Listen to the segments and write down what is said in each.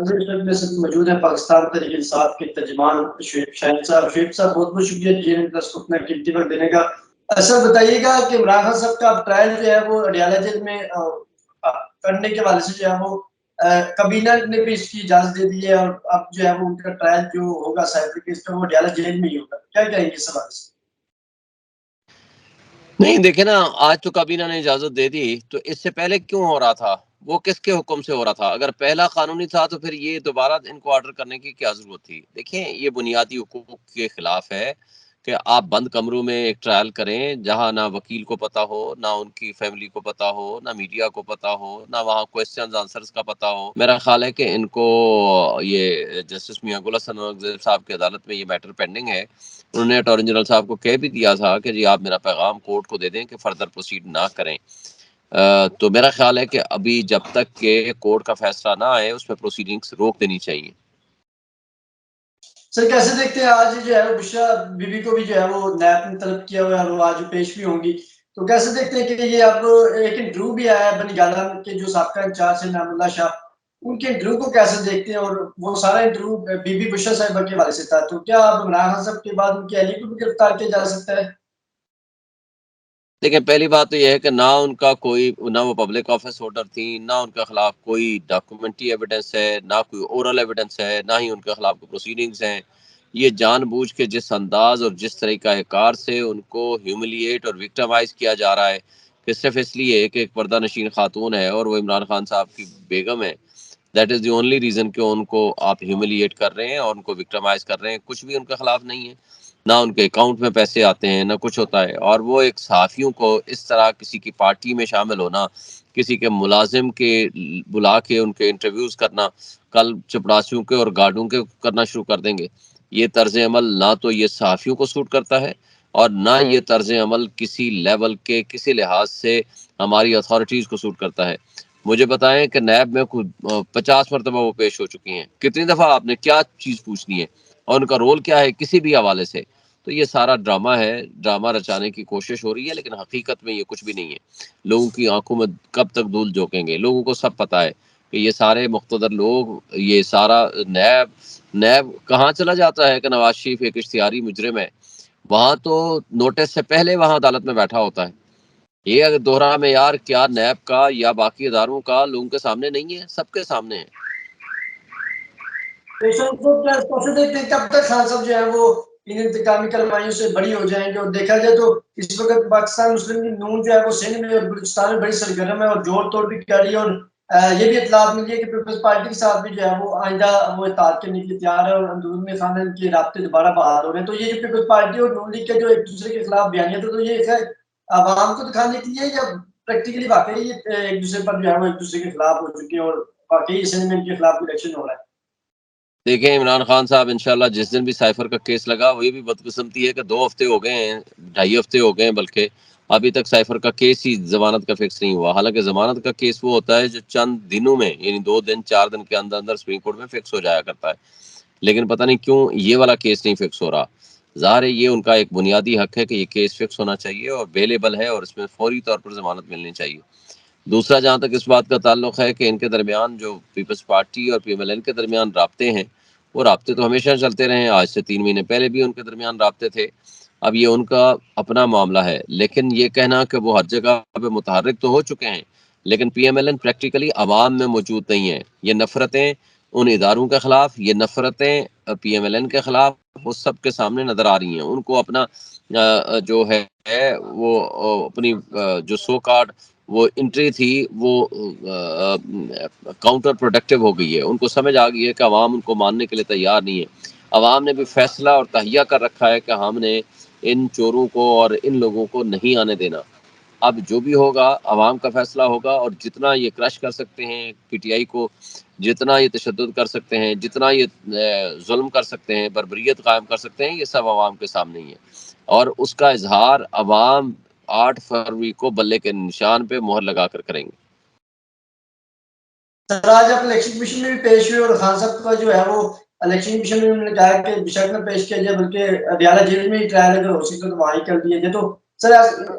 میں سے موجود ہیں پاکستان تحریک انصاف کے ترجمان شعیب شاہین صاحب. شعیب صاحب بہت بہت شکریہ جی دس کو اپنا قیمتی وقت دینے کا. سر بتائیے گا کہ عمران خان صاحب کا ٹرائل جو ہے وہ اڈیالہ جیل میں کرنے کے حوالے سے جو ہے وہ کابینہ نے بھی اس کی اجازت دے دی ہے اور اب جو ہے وہ ان کا ٹرائل جو ہوگا سائبر کیس کا وہ اڈیالہ جیل میں ہی ہوگا. کیا کہیں گے اس حوالے سے؟ نہیں دیکھیں نا، آج تو کابینہ نے اجازت دے دی، تو اس سے پہلے کیوں ہو رہا تھا؟ وہ کس کے حکم سے ہو رہا تھا؟ اگر پہلا قانونی تھا تو پھر یہ دوبارہ ان کو آرڈر کرنے کی کیا ضرورت تھی؟ دیکھیں یہ بنیادی حقوق کے خلاف ہے کہ آپ بند کمروں میں ایک ٹرائل کریں جہاں نہ وکیل کو پتا ہو، نہ ان کی فیملی کو پتا ہو، نہ میڈیا کو پتا ہو، نہ وہاں کوسچنز آنسرز کا پتا ہو. میرا خیال ہے کہ ان کو یہ جسٹس میاں گل حسن صاحب کی عدالت میں یہ میٹر پینڈنگ ہے. انہوں نے اٹارنی جنرل صاحب کو کہہ بھی دیا تھا کہ جی آپ میرا پیغام کورٹ کو دے دیں کہ فردر پروسیڈ نہ کریں. تو میرا خیال ہے کہ ابھی جب تک کہ کورٹ کا فیصلہ نہ آئے اس میں پروسیڈنگز روک دینی چاہیے. سر کیسے دیکھتے ہیں آج جو ہے وہ بشرا بی بی کو بھی جو ہے وہ نیب نے طلب کیا ہوا ہے اور وہ آج پیش بھی ہوں گی، تو کیسے دیکھتے ہیں کہ یہ اب ایک انٹرویو بھی آیا ہے بنی گالا کے جو سابقہ انچارج ہے نعم اللہ شاہ، ان کے انٹرویو کو کیسے دیکھتے ہیں؟ اور وہ سارا انٹرویو بی بی بشرا صاحبہ کے حوالے سے تھا، تو کیا اب عمران خان صاحب کے بعد ان کی اہلیہ کو بھی گرفتار کیا جا سکتا ہے؟ دیکھیں پہلی بات تو یہ ہے کہ نہ ان کا کوئی نہ وہ پبلک آفس ہولڈر تھی، نہ ان کے خلاف کوئی ڈاکومنٹری ایویڈنس ہے، نہ کوئی اورل ایویڈنس ہے، نہ ہی ان کے خلاف کوئی پروسیڈنگز ہیں. یہ جان بوجھ کے جس انداز اور جس طریقہ کار سے ان کو ہیوملیٹ اور وکٹمائز کیا جا رہا ہے کہ صرف اس لیے کہ ایک پردہ نشین خاتون ہے اور وہ عمران خان صاحب کی بیگم ہے، that is the only reason کہ ان کو آپ ہیوملیٹ کر رہے ہیں اور ان کو وکٹمائز کر رہے ہیں. کچھ بھی ان کے خلاف نہیں ہے، نہ ان کے اکاؤنٹ میں پیسے آتے ہیں، نہ کچھ ہوتا ہے. اور وہ ایک صحافیوں کو اس طرح کسی کی پارٹی میں شامل ہونا، کسی کے ملازم کے بلا کے ان کے انٹرویوز کرنا، کل چپڑاسیوں کے اور گارڈوں کے کرنا شروع کر دیں گے. یہ طرز عمل نہ تو یہ صحافیوں کو سوٹ کرتا ہے اور نہ یہ طرز عمل کسی لیول کے کسی لحاظ سے ہماری اتھارٹیز کو سوٹ کرتا ہے. مجھے بتائیں کہ نیب میں 50 مرتبہ وہ پیش ہو چکی ہیں، کتنی دفعہ آپ نے کیا چیز پوچھنی ہے اور ان کا رول کیا ہے کسی بھی حوالے سے؟ تو یہ سارا ڈرامہ ہے، ڈرامہ رچانے کی کوشش ہو رہی ہے، لیکن حقیقت میں یہ کچھ بھی نہیں ہے. لوگوں کی آنکھوں میں کب تک دھول جھونکیں گے؟ لوگوں کو سب پتہ ہے کہ یہ سارے مقتدر لوگ، یہ سارا نیب کہاں چلا جاتا ہے کہ نواز شریف ایک اشتہاری مجرم ہے، وہاں تو نوٹس سے پہلے وہاں عدالت میں بیٹھا ہوتا ہے. یہ اگر دوہرا معیار کیا نیب کا یا باقی اداروں کا لوگوں کے سامنے نہیں ہے؟ سب کے سامنے ہے. کب تک خان صاحب جو ہے وہ ان انتقامی کارروائیوں سے بڑی ہو جائیں گے؟ اور دیکھا جائے تو اس وقت پاکستان مسلم لیگ نون جو ہے وہ سندھ میں اور بلوچستان میں بڑی سرگرم ہے اور جوڑ توڑ بھی کر رہی ہے، اور یہ بھی اطلاعات ملی ہے کہ پیپلز پارٹی کے ساتھ بھی جو ہے وہ آئندہ وہ اتحاد کرنے کے لیے تیار ہے اور اندرون میں خاندان کے رابطے دوبارہ بحال ہو رہے ہیں. تو یہ جو پیپلز پارٹی اور نون لیگ کے جو ایک دوسرے کے خلاف بیانیت ہے، تو یہ عوام کو دکھانے کے لیے یا پریکٹیکلی واقعی یہ ایک دوسرے پر جو ہے وہ ایک دوسرے کے خلاف ہو چکے ہیں اور واقعی سندھ میں ان کے خلاف الیکشن ہو رہا ہے؟ دیکھیں عمران خان صاحب انشاءاللہ جس دن بھی سائفر کا کیس لگا، وہ یہ بھی بدقسمتی ہے کہ 2 ہفتے ہو گئے ہیں، 2.5 ہفتے ہو گئے ہیں، بلکہ ابھی تک سائفر کا کیس ہی ضمانت کا فکس نہیں ہوا. حالانکہ ضمانت کا کیس وہ ہوتا ہے جو چند دنوں میں، یعنی 2 دن 4 دن کے اندر اندر سپریم کورٹ میں فکس ہو جایا کرتا ہے. لیکن پتہ نہیں کیوں یہ والا کیس نہیں فکس ہو رہا. ظاہر ہے یہ ان کا ایک بنیادی حق ہے کہ یہ کیس فکس ہونا چاہیے اور اویلیبل ہے اور اس میں فوری طور پر ضمانت ملنی چاہیے. دوسرا جہاں تک اس بات کا تعلق ہے کہ ان کے درمیان جو پیپلز پارٹی اور پی ایم ایل این کے درمیان رابطے ہیں، وہ رابطے تو ہمیشہ چلتے رہے ہیں، آج سے 3 مہینے پہلے بھی ان کے درمیان رابطے تھے. اب یہ ان کا اپنا معاملہ ہے، لیکن یہ کہنا کہ وہ ہر جگہ پہ متحرک تو ہو چکے ہیں لیکن P M L N practically عوام میں موجود نہیں ہے. یہ نفرتیں ان اداروں کے خلاف، یہ نفرتیں پی ایم ایل این کے خلاف، وہ سب کے سامنے نظر آ رہی ہیں. ان کو اپنا جو ہے وہ اپنی جو سو کارڈ وہ انٹری تھی وہ کاؤنٹر پروڈکٹیو ہو گئی ہے. ان کو سمجھ آ گئی ہے کہ عوام ان کو ماننے کے لیے تیار نہیں ہے. عوام نے بھی فیصلہ اور تہیہ کر رکھا ہے کہ ہم نے ان چوروں کو اور ان لوگوں کو نہیں آنے دینا. اب جو بھی ہوگا عوام کا فیصلہ ہوگا، اور جتنا یہ کرش کر سکتے ہیں پی ٹی آئی کو، جتنا یہ تشدد کر سکتے ہیں، جتنا یہ ظلم کر سکتے ہیں، بربریت قائم کر سکتے ہیں، یہ سب عوام کے سامنے ہی ہے. اور اس کا اظہار عوام 8 فروری کو بلے کے نشان پہ مہر لگا کر کریں گے. سر آج آپ الیکشن کمیشن میں بھی پیش ہوئے اور خان صاحب کا جو ہے وہ الیکشن کمیشن میں انہوں نے کہا کہ بشک نہ پیش کیا جائے بلکہ اڈیالہ جیل میں ہی ٹرائل اگر ہو سکتا تو وہاں ہی کر دیا جائے. تو سر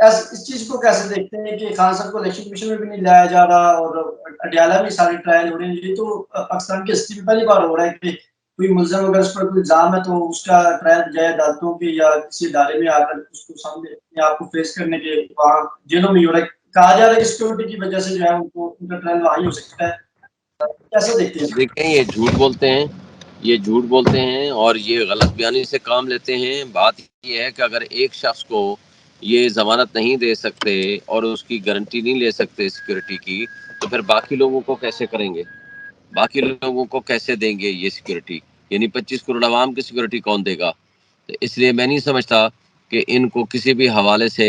اس چیز کو کیسے دیکھتے ہیں کہ خان صاحب کو الیکشن کمیشن میں بھی نہیں لایا جا رہا اور اڈیالہ میں سارے ٹرائل ہو رہے ہیں؟ یہ تو پاکستان کی ہسٹری میں پہلی بار ہو رہا ہے کہ کوئی ملزم اگر اس پر کوئی الزام ہے تو اس کا ٹرائل بجائے عدالتوں کی یا کسی ادارے میں آ کر اس کو سامنے اپنے آپ کو فیس کرنے کے وہاں جیلوں میں ہو رہا ہے. کہا جا رہا ہے کہ سیکورٹی کی وجہ سے جو ہے ان کو ان کا ٹرائل وہاں ہی ہو سکتا ہے. کیسے دیکھتے ہیں؟ دیکھیں یہ جھوٹ بولتے ہیں، یہ جھوٹ بولتے ہیں اور یہ غلط بیانی سے کام لیتے ہیں. بات یہ ہے کہ اگر ایک شخص کو یہ ضمانت نہیں دے سکتے اور اس کی گارنٹی نہیں لے سکتے سیکورٹی کی، تو پھر باقی لوگوں کو کیسے کریں گے؟ باقی لوگوں کو کیسے دیں گے یہ سیکورٹی؟ یعنی 25 کروڑ عوام کی سیکورٹی کون دے گا؟ تو اس لیے میں نہیں سمجھتا کہ ان کو کسی بھی حوالے سے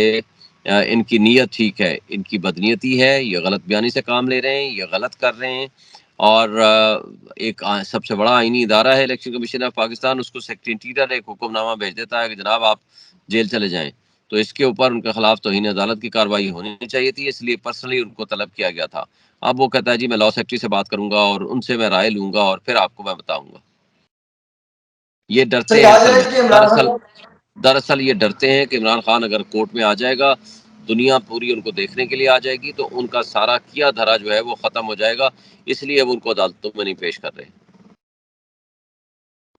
ان کی نیت ٹھیک ہے. ان کی بدنیتی ہے، یہ غلط بیانی سے کام لے رہے ہیں، یہ غلط کر رہے ہیں. اور ایک سب سے بڑا آئینی ادارہ ہے الیکشن کمیشن آف پاکستان، اس کو سیکریٹری انٹیریئر ایک حکم نامہ بھیج دیتا ہے کہ جناب آپ جیل چلے جائیں. تو اس کے اوپر ان کے خلاف توہین عدالت کی کارروائی ہونی چاہیے تھی، اس لیے پرسنلی ان کو طلب کیا گیا تھا. اب وہ کہتا ہے جی میں لا سیکرٹری سے بات کروں گا اور ان سے میں رائے لوں گا اور پھر آپ کو میں بتاؤں گا. یہ ڈرتے ہیں اصل میں. دراصل یہ ڈرتے ہیں کہ عمران خان اگر کورٹ میں آ جائے گا، دنیا پوری ان کو دیکھنے کے لیے آ جائے گی، تو ان کا سارا کیا دھرا جو ہے وہ ختم ہو جائے گا. اس لیے اب ان کو عدالتوں میں نہیں پیش کر رہے.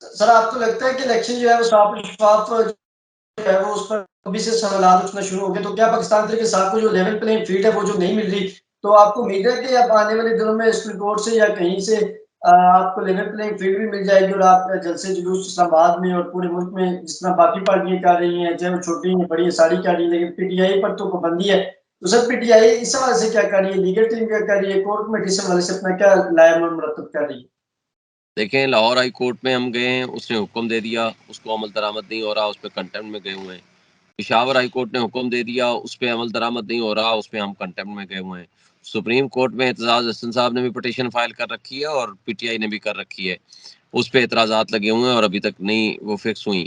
سر آپ کو لگتا ہے کہ الیکشن جو ہے وہ صاف شفاف جو ہے وہ اس پر ابھی سے سوالات اٹھنا شروع ہو گئے؟ تو کیا پاکستان تحریک انصاف کو جو لیول پلینگ فیلڈ ہے وہ جو نہیں مل رہی، تو آپ کو امید ہے کہ اب آنے والے دنوں میں سپریم کورٹ سے یا کہیں سے آپ کو لیول پلینگ فیلڈ بھی مل جائے گی اور آپ جلسے جلوس اسلام آباد میں اور پورے ملک میں جس طرح باقی پارٹیاں کر رہی ہیں، چاہے وہ چھوٹی ہیں بڑی ساری کر رہی ہیں، لیکن پی ٹی آئی پر تو پابندی ہے. تو سر پی ٹی آئی اس حوالے سے کیا کر رہی ہے، لیگل ٹیم کیا کر رہی ہے، کورٹ کمیٹی سے حوالے سے اپنا کیا لائے مرتب کر رہی ہے؟ دیکھیں لاہور ہائی کورٹ میں ہم گئے ہیں، اس نے حکم دے دیا، اس کو عمل درآمد نہیں ہو رہا، اس پہ کنٹمپٹ میں گئے ہوئے ہیں. پشاور ہائی کورٹ نے حکم دے دیا، اس پہ عمل درآمد نہیں ہو رہا، اس پہ ہم کنٹمپٹ میں گئے ہوئے ہیں. سپریم کورٹ میں اعتزاز احسن صاحب نے بھی پٹیشن فائل کر رکھی ہے اور پی ٹی آئی نے بھی کر رکھی ہے. اس پہ اعتراضات لگے ہوئے ہیں اور ابھی تک نہیں وہ فکس ہوئی.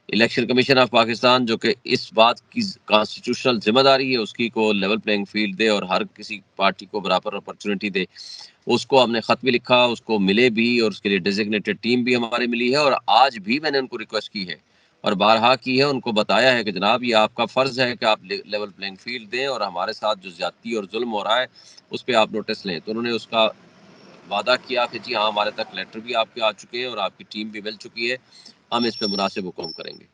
الیکشن کمیشن آف پاکستان جو کہ اس بات کی کانسٹیٹیوشنل ذمہ داری ہے اس کی کو لیول پلینگ فیلڈ دے اور ہر کسی پارٹی کو برابر اپرچونٹی دے، اس کو ہم نے خط بھی لکھا، اس کو ملے بھی اور اس کے لیے ڈیزگنیٹڈ ٹیم بھی ہمارے ملی ہے. اور آج بھی میں نے ان کو ریکویسٹ کی ہے اور بارہا کی ہے، ان کو بتایا ہے کہ جناب یہ آپ کا فرض ہے کہ آپ لیول پلینگ فیلڈ دیں اور ہمارے ساتھ جو زیادتی اور ظلم ہو رہا ہے اس پہ آپ نوٹس لیں. تو انہوں نے اس کا وعدہ کیا کہ جی ہاں ہمارے تک لیٹر بھی آپ کے آ چکے ہیں اور آپ کی ٹیم بھی مل چکی ہے، ہم اس پہ مناسب حکم کریں گے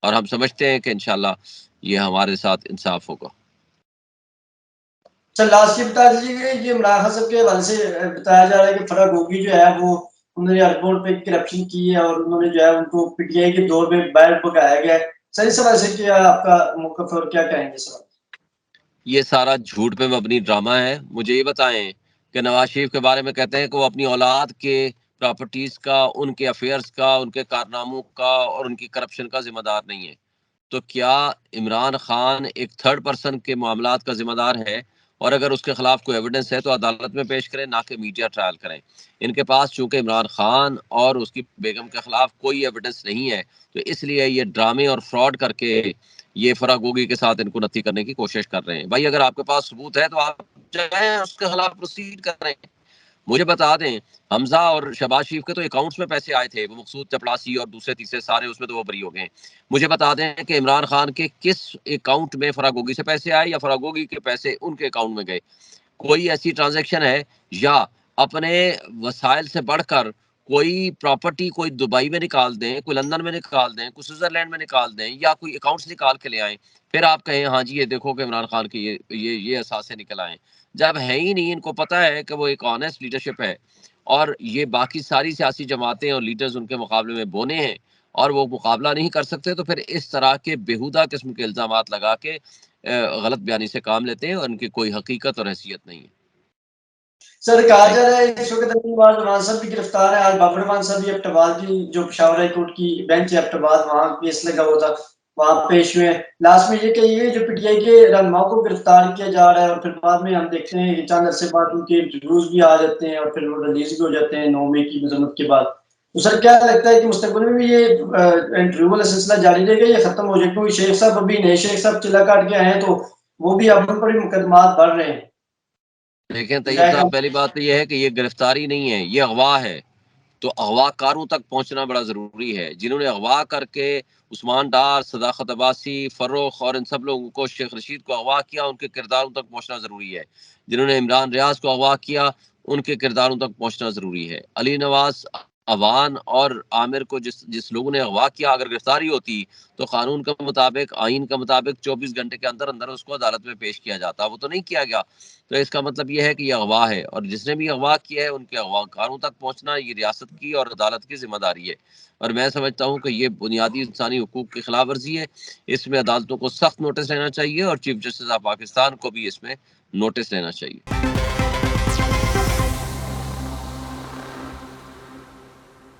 اور ہم سمجھتے ہیں کہ انشاءاللہ یہ ہمارے ساتھ انصاف ہوگا. سر لاسٹ یہ بتا دیجیے کہ یہ عمران خان صاحب کے حوالے سے بتایا جا رہا ہے کہ فرح گوگی جو ہے وہ انہوں نے ایئرپورٹ پہ کرپشن کی ہے اور انہوں نے جو ہے ان کو پی ٹی آئی کے دور میں باہر پکایا گیا ہے. سر اس حوالے سے کیا آپ کا موقف اور کیا کہیں گے سر؟ یہ سارا جھوٹ پہ مبنی ڈرامہ ہے. مجھے یہ بتائیں کہ نواز شریف کے بارے میں کہتے ہیں کہ وہ اپنی اولاد کے پراپرٹیز کا، ان کے افیئرز کا، ان کے کارناموں کا اور ان کی کرپشن کا ذمہ دار نہیں ہے. تو کیا عمران خان ایک تھرڈ پرسن کے معاملات کا ذمہ دار ہے؟ اور اگر اس کے خلاف کوئی ایویڈنس ہے تو عدالت میں پیش کریں، نہ کہ میڈیا ٹرائل کریں. ان کے پاس چونکہ عمران خان اور اس کی بیگم کے خلاف کوئی ایویڈنس نہیں ہے، تو اس لیے یہ ڈرامے اور فراڈ کر کے یہ فرح گوگی کے ساتھ ان کو نتھی کرنے کی کوشش کر رہے ہیں. بھائی اگر آپ کے پاس ثبوت ہے تو آپ جائیں اس کے خلاف پروسیڈ کر رہے ہیں. مجھے بتا دیں حمزہ اور شہباز شریف کے تو اکاؤنٹس میں پیسے آئے تھے، وہ مقصود چپڑاسی اور دوسرے تیسرے سارے اس میں تو وہ بری ہو گئے. مجھے بتا دیں کہ عمران خان کے کس اکاؤنٹ میں فرح گوگی سے پیسے آئے یا فرح گوگی کے پیسے ان کے اکاؤنٹ میں گئے. کوئی ایسی ٹرانزیکشن ہے یا اپنے وسائل سے بڑھ کر کوئی پراپرٹی کوئی دبئی میں نکال دیں، کوئی لندن میں نکال دیں، کوئی سوئٹزرلینڈ میں نکال دیں یا کوئی اکاؤنٹس نکال کے لے آئیں، پھر آپ کہیں ہاں جی یہ دیکھو کہ عمران خان کے یہ اثاثے نکل آئیں. جب ہے ہی نہیں، ان کو پتہ ہے کہ وہ ایک آنیسٹ لیڈرشپ ہے اور یہ باقی ساری سیاسی جماعتیں اور لیڈرز ان کے مقابلے میں بونے ہیں اور وہ مقابلہ نہیں کر سکتے، تو پھر اس طرح کے بیہودہ قسم کے الزامات لگا کے غلط بیانی سے کام لیتے ہیں اور ان کی کوئی حقیقت اور حیثیت نہیں ہے. سر کہا جا رہا ہے اس وقت عمران صاحب بھی گرفتار ہے، آج بابر رحمان صاحب بھی ایبٹباد کی جو پشاور ہائی کورٹ کی بینچ ہے ایبٹباد وہاں کیس لگا ہوا تھا، وہاں پیش ہوئے ہیں. لاسٹ میں یہ کہیے جو پی ٹی آئی کے رہنماؤں کو گرفتار کیا جا رہا ہے اور پھر بعد میں ہم دیکھتے ہیں کہ چند عرصے بعد ان کے انٹرویوز بھی آ جاتے ہیں اور پھر وہ ریلیز بھی ہو جاتے ہیں 9 مئی کی مذمت کے بعد. تو سر کیا لگتا ہے کہ مستقبل میں بھی یہ انٹرویو والا سلسلہ جاری رہے گا یا ختم ہو جائے گا؟ کیونکہ شیخ صاحب ابھی نئے شیخ صاحب چلا کاٹ کے آئے ہیں تو وہ بھی اب ان پر بھی مقدمات بڑھ رہے ہیں. دیکھیں طیب صاحب، پہلی بات تو یہ ہے کہ یہ گرفتاری نہیں ہے، یہ اغوا ہے. تو اغوا کاروں تک پہنچنا بڑا ضروری ہے. جنہوں نے اغوا کر کے عثمان ڈار، صداقت عباسی، فروخ اور ان سب لوگوں کو، شیخ رشید کو اغوا کیا، ان کے کرداروں تک پہنچنا ضروری ہے. جنہوں نے عمران ریاض کو اغوا کیا، ان کے کرداروں تک پہنچنا ضروری ہے. علی نواز، اوان اور عامر کو جس لوگوں نے اغوا کیا، اگر گرفتاری ہوتی تو قانون کے مطابق، آئین کے مطابق 24 گھنٹے کے اندر اندر اس کو عدالت میں پیش کیا جاتا. وہ تو نہیں کیا گیا. تو اس کا مطلب یہ ہے کہ یہ اغوا ہے، اور جس نے بھی اغوا کیا ہے ان کے اغوا کاروں تک پہنچنا یہ ریاست کی اور عدالت کی ذمہ داری ہے. اور میں سمجھتا ہوں کہ یہ بنیادی انسانی حقوق کی خلاف ورزی ہے. اس میں عدالتوں کو سخت نوٹس لینا چاہیے، اور چیف جسٹس آف پاکستان کو بھی اس میں نوٹس لینا چاہیے.